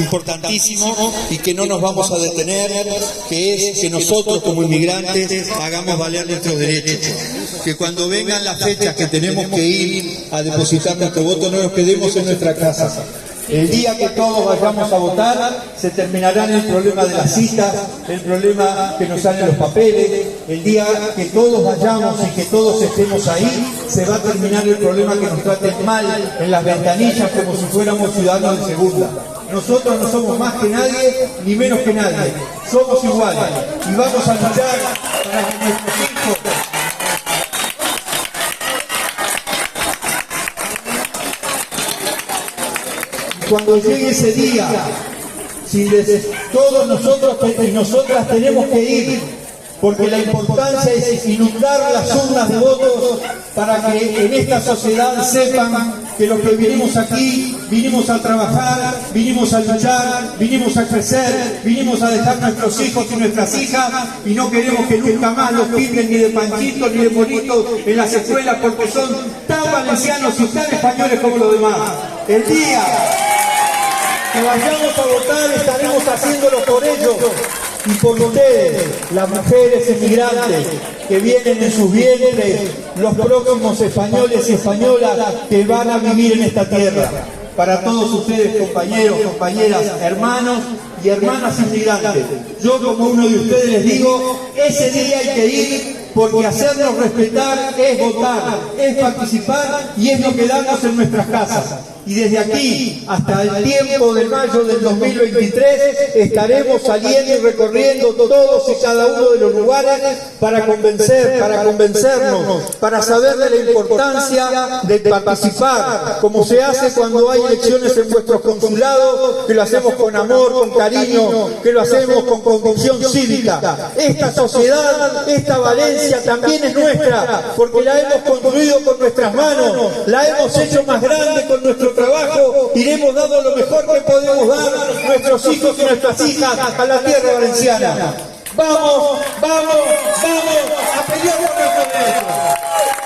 importantísimo y que no nos vamos a detener, que es que nosotros como inmigrantes hagamos valer nuestros derechos, que cuando vengan las fechas que tenemos que ir a depositar nuestro voto no nos quedemos en nuestra casa. El día que todos vayamos a votar se terminarán el problema de las citas, el problema que nos salen los papeles. El día que todos vayamos y que todos estemos ahí se va a terminar el problema que nos traten mal en las ventanillas como si fuéramos ciudadanos de segunda. Nosotros no somos más que nadie ni menos que nadie, somos iguales y vamos a luchar para que nuestros hijos cuando llegue ese día, todos nosotros y nosotras tenemos que ir, porque la importancia es inundar las urnas de votos para que en esta sociedad sepan que los que vinimos aquí, vinimos a trabajar, vinimos a luchar, vinimos a crecer, vinimos a dejar nuestros hijos y nuestras hijas y no queremos que nunca más los pinten ni de panchitos ni de bonitos en las escuelas porque son tan valencianos y tan españoles como los demás. El día que vayamos a votar estaremos haciéndolo por ellos y por ustedes, las mujeres inmigrantes que vienen en sus vientres, los próximos españoles y españolas que van a vivir en esta tierra. Para todos ustedes, compañeros, compañeras, hermanos y hermanas inmigrantes, yo como uno de ustedes les digo, ese día hay que ir porque hacernos respetar es votar, es participar y es no quedarnos en nuestras casas. Y desde aquí hasta el tiempo de mayo del 2023 estaremos saliendo y recorriendo todos y cada uno de los lugares para convencernos, para saber de la importancia de participar, como se hace cuando hay elecciones en vuestros consulados, que lo hacemos con amor, con cariño, que lo hacemos con convicción cívica. Esta sociedad, esta Valencia también es nuestra, porque la hemos construido con nuestras manos, la hemos hecho más grande con nuestro trabajo, iremos dando lo mejor que podemos dar a nuestros hijos y nuestras hijas a la tierra valenciana. Vamos, vamos, vamos a pelear por nuestros derechos.